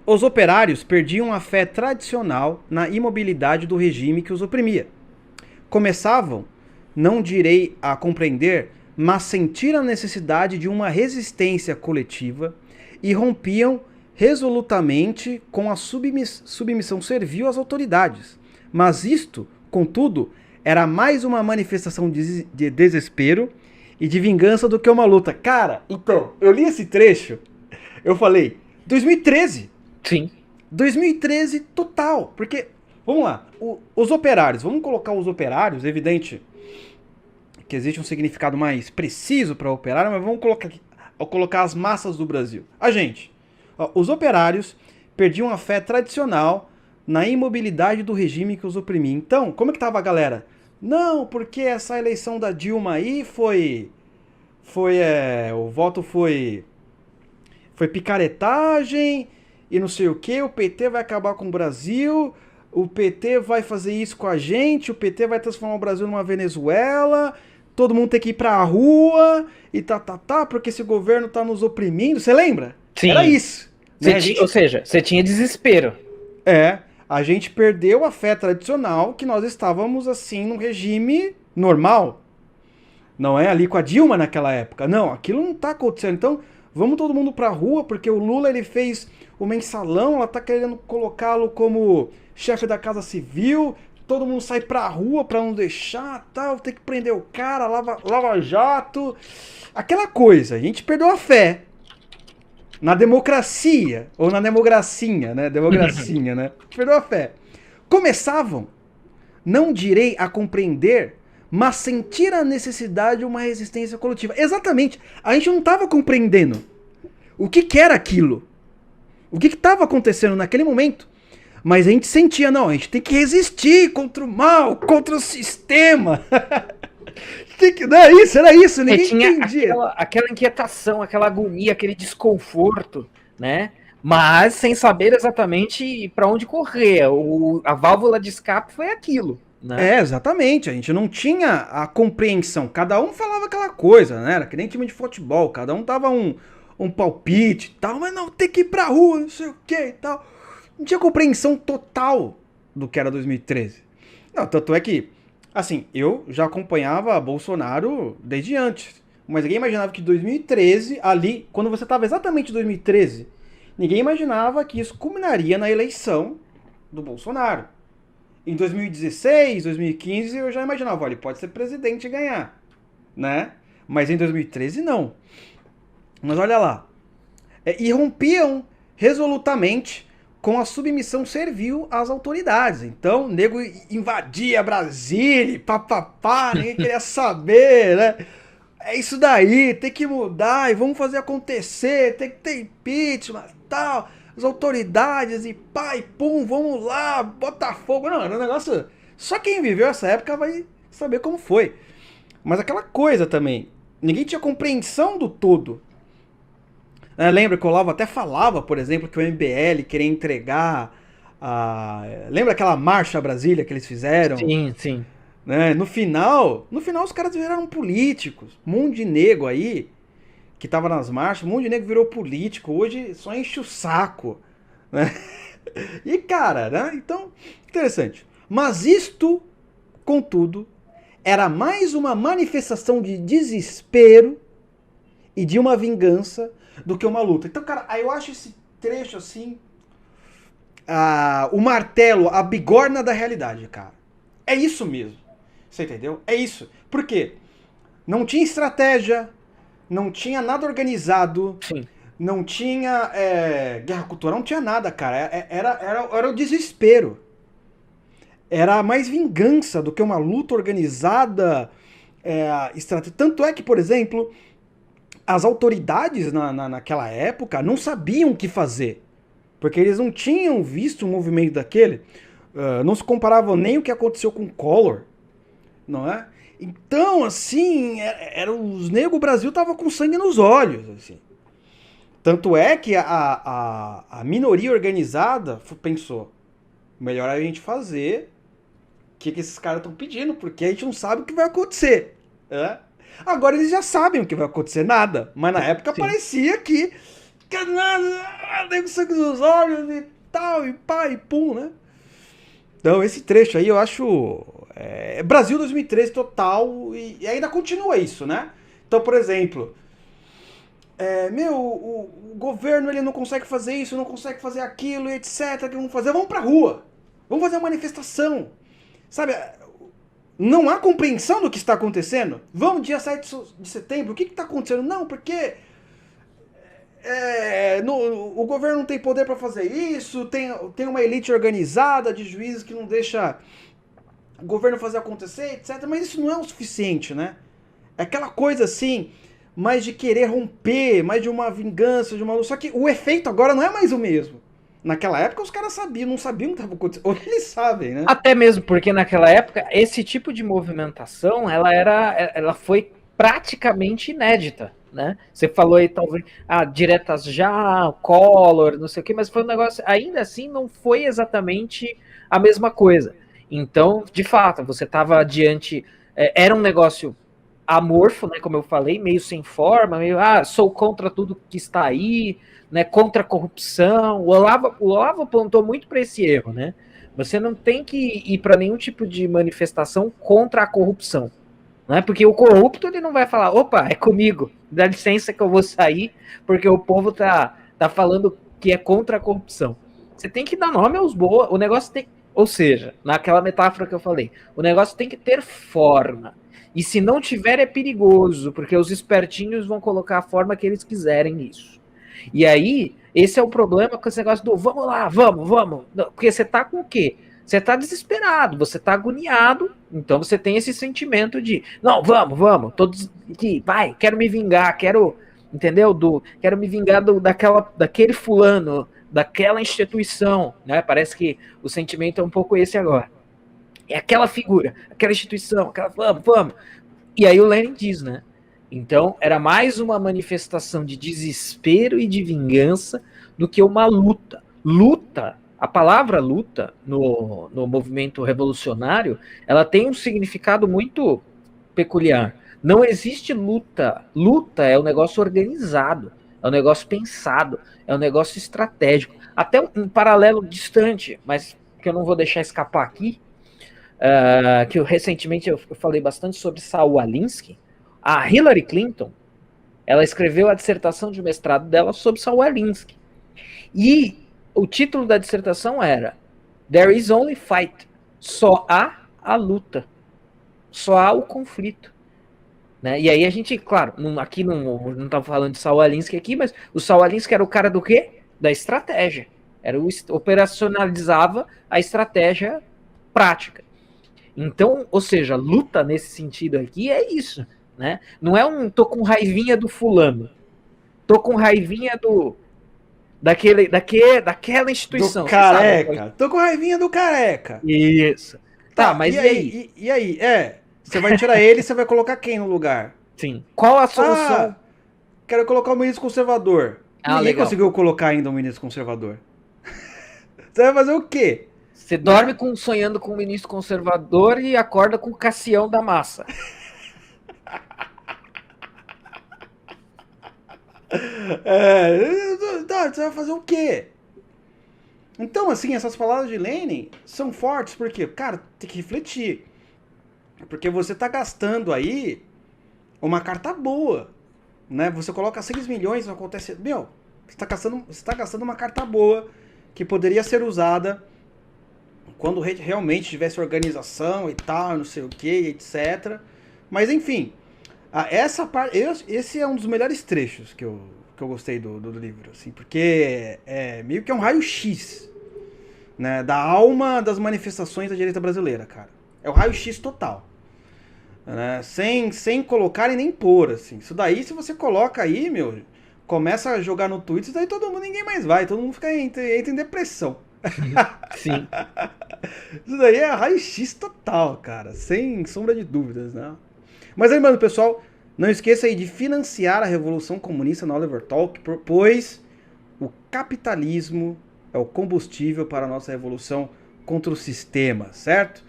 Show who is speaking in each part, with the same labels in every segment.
Speaker 1: Os operários perdiam a fé tradicional na imobilidade do regime que os oprimia. Começavam, não direi a compreender, mas sentir a necessidade de uma resistência coletiva e rompiam resolutamente com a submissão servil às autoridades. Mas isto, contudo, era mais uma manifestação de desespero e de vingança do que uma luta. Cara, então, eu li esse trecho, eu falei, 2013.
Speaker 2: Sim.
Speaker 1: 2013 total, porque, vamos lá, os operários, vamos colocar os operários, evidente que existe um significado mais preciso para operário, mas vamos colocar as massas do Brasil. A gente, ó, os operários perdiam a fé tradicional na imobilidade do regime que os oprimia. Então, como é que tava a galera? Não, porque essa eleição da Dilma aí o voto foi picaretagem e não sei o que, o PT vai acabar com o Brasil, o PT vai fazer isso com a gente, o PT vai transformar o Brasil numa Venezuela, todo mundo tem que ir pra rua e porque esse governo tá nos oprimindo, você lembra? Era
Speaker 2: Sim.
Speaker 1: isso. Né?
Speaker 2: Ou seja, você tinha desespero.
Speaker 1: A gente perdeu a fé tradicional que nós estávamos assim num regime normal. Não é ali com a Dilma naquela época. Não, aquilo não tá acontecendo. Então, vamos todo mundo pra rua, porque o Lula ele fez o mensalão, ela tá querendo colocá-lo como chefe da Casa Civil, todo mundo sai pra rua pra não deixar, tal, tem que prender o cara, lava jato. Aquela coisa, a gente perdeu a fé na democracia, ou na democracinha, né? Democracinha, né? Perdeu a fé. Começavam, não direi a compreender, mas sentir a necessidade de uma resistência coletiva. Exatamente. A gente não estava compreendendo o que era aquilo. O que estava acontecendo naquele momento. Mas a gente sentia, não, a gente tem que resistir contra o mal, contra o sistema. Era isso, ninguém
Speaker 2: tinha
Speaker 1: entendia.
Speaker 2: aquela inquietação, aquela agonia, aquele desconforto, né? Mas sem saber exatamente para onde correr. A válvula de escape foi aquilo. Né?
Speaker 1: Exatamente. A gente não tinha a compreensão. Cada um falava aquela coisa, né? Era que nem time de futebol. Cada um dava um palpite e tal. Mas não, tem que ir pra rua, não sei o que e tal. Não tinha compreensão total do que era 2013. Não, tanto é que, assim, eu já acompanhava Bolsonaro desde antes. Mas ninguém imaginava que 2013, ali, quando você estava exatamente em 2013, ninguém imaginava que isso culminaria na eleição do Bolsonaro. Em 2016, 2015, eu já imaginava, olha, ele pode ser presidente e ganhar, né? Mas em 2013, não. Mas olha lá. E rompiam resolutamente com a submissão servil às autoridades. Então, o nego invadia Brasília, papapá, ninguém queria saber, né? É isso daí, tem que mudar e vamos fazer acontecer, tem que ter impeachment e tal. As autoridades e pá e pum, vamos lá, Botafogo. Não, era um negócio. Só quem viveu essa época vai saber como foi. Mas aquela coisa também, ninguém tinha compreensão do todo. Lembra que o Olavo até falava, por exemplo, que o MBL queria entregar a. Lembra aquela marcha a Brasília que eles fizeram?
Speaker 2: Sim, sim.
Speaker 1: Né? No final os caras viraram políticos. Um monte de nego aí que tava nas marchas, um monte de nego virou político. Hoje só enche o saco. Né? E cara, né? Então, interessante. Mas isto, contudo, era mais uma manifestação de desespero e de uma vingança do que uma luta. Então, cara, aí eu acho esse trecho assim. O martelo, a bigorna da realidade, cara. É isso mesmo. Você entendeu? É isso. Por quê? Não tinha estratégia, não tinha nada organizado,
Speaker 2: Sim.
Speaker 1: não tinha guerra cultural, não tinha nada, cara. Era o desespero. Era mais vingança do que uma luta organizada. Tanto é que, por exemplo, as autoridades naquela época não sabiam o que fazer. Porque eles não tinham visto um movimento daquele. Não se comparava nem o que aconteceu com o Collor. Não é? Então, assim, os negros, o Brasil tava com sangue nos olhos. Assim. Tanto é que a minoria organizada pensou, melhor a gente fazer o que esses caras estão pedindo, porque a gente não sabe o que vai acontecer. Agora eles já sabem o que vai acontecer, nada. Mas na época parecia que quer nada, dei com sangue nos olhos e tal, e pá, e pum, né? Então, esse trecho aí eu acho Brasil 2013 total, e ainda continua isso, né? Então, por exemplo, o governo ele não consegue fazer isso, não consegue fazer aquilo, etc. O que vamos fazer? Vamos pra rua. Vamos fazer uma manifestação. Sabe, não há compreensão do que está acontecendo. Vamos dia 7 de setembro, o que está acontecendo? Não, porque o governo não tem poder para fazer isso, tem uma elite organizada de juízes que não deixa o governo fazer acontecer, etc. Mas isso não é o suficiente, né? É aquela coisa assim, mais de querer romper, mais de uma vingança, de uma... Só que o efeito agora não é mais o mesmo. Naquela época os caras sabiam, não sabiam o que estava acontecendo. Hoje eles sabem, né?
Speaker 2: Até mesmo porque naquela época esse tipo de movimentação ela foi praticamente inédita, né? Você falou aí talvez diretas já, Collor, não sei o que, mas foi um negócio ainda assim não foi exatamente a mesma coisa. Então, de fato, você estava diante era um negócio amorfo, né? Como eu falei, meio sem forma, meio sou contra tudo que está aí, né? Contra a corrupção. O Olavo apontou muito para esse erro, né? Você não tem que ir para nenhum tipo de manifestação contra a corrupção. Né? Porque o corrupto ele não vai falar, opa, é comigo, dá licença que eu vou sair, porque o povo tá falando que é contra a corrupção. Você tem que dar nome aos boas, o negócio tem, ou seja, naquela metáfora que eu falei, o negócio tem que ter forma. E se não tiver é perigoso, porque os espertinhos vão colocar a forma que eles quiserem nisso. E aí, esse é o problema com esse negócio do vamos lá, vamos. Porque você tá com o quê? Você tá desesperado, você tá agoniado, então você tem esse sentimento de, não, vamos, todos que vai, quero me vingar, entendeu? Quero me vingar daquele fulano, daquela instituição, né? Parece que o sentimento é um pouco esse agora. É aquela figura, aquela instituição, vamos. E aí o Lenin diz, né? Então, era mais uma manifestação de desespero e de vingança do que uma luta. Luta, a palavra luta no movimento revolucionário, ela tem um significado muito peculiar. Não existe luta. Luta é um negócio organizado, é um negócio pensado, é um negócio estratégico. Até um paralelo distante, mas que eu não vou deixar escapar aqui, que recentemente eu falei bastante sobre Saul Alinsky. A Hillary Clinton, ela escreveu a dissertação de mestrado dela sobre Saul Alinsky. E o título da dissertação era There is only fight. Só há a luta. Só há o conflito. Né? E aí a gente, claro, aqui não estava falando de Saul Alinsky aqui, mas o Saul Alinsky era o cara do quê? Da estratégia. Operacionalizava a estratégia prática. Então, ou seja, luta nesse sentido aqui é isso. Né? Não é tô com raivinha do fulano, tô com raivinha daquela instituição.
Speaker 1: Do careca. Sabe? Tô com raivinha do careca.
Speaker 2: Isso. Tá, mas
Speaker 1: e aí? E aí? Você vai tirar ele e você vai colocar quem no lugar?
Speaker 2: Sim. Qual a solução?
Speaker 1: Quero colocar o ministro conservador. Ninguém legal. Conseguiu colocar ainda um ministro conservador. Você vai fazer o quê?
Speaker 2: Você dorme sonhando com o ministro conservador e acorda com o Cassião da Massa.
Speaker 1: Você vai fazer o quê? Então, assim, essas palavras de Lenin são fortes porque, cara, tem que refletir. Porque você tá gastando aí uma carta boa, né? Você coloca 6 milhões, não acontece... você tá gastando uma carta boa que poderia ser usada quando realmente tivesse organização e tal, não sei o que, etc. Mas, enfim... essa parte, esse é um dos melhores trechos que eu gostei do livro, assim, porque meio que é um raio-x, né, da alma das manifestações da direita brasileira, cara. É o raio-x total, né, sem colocar e nem pôr, assim. Isso daí, se você coloca aí, começa a jogar no Twitter, isso daí ninguém mais vai, todo mundo entra em depressão.
Speaker 2: Sim.
Speaker 1: Isso daí é raio-x total, cara, sem sombra de dúvidas, né? Mas lembrando, pessoal, não esqueça aí de financiar a Revolução Comunista no Oliver Talk, pois o capitalismo é o combustível para a nossa revolução contra o sistema, certo?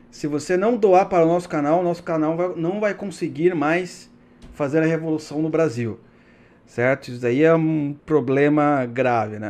Speaker 1: Se você não doar para o nosso canal não vai conseguir mais fazer a revolução no Brasil, certo? Isso daí é um problema grave, né?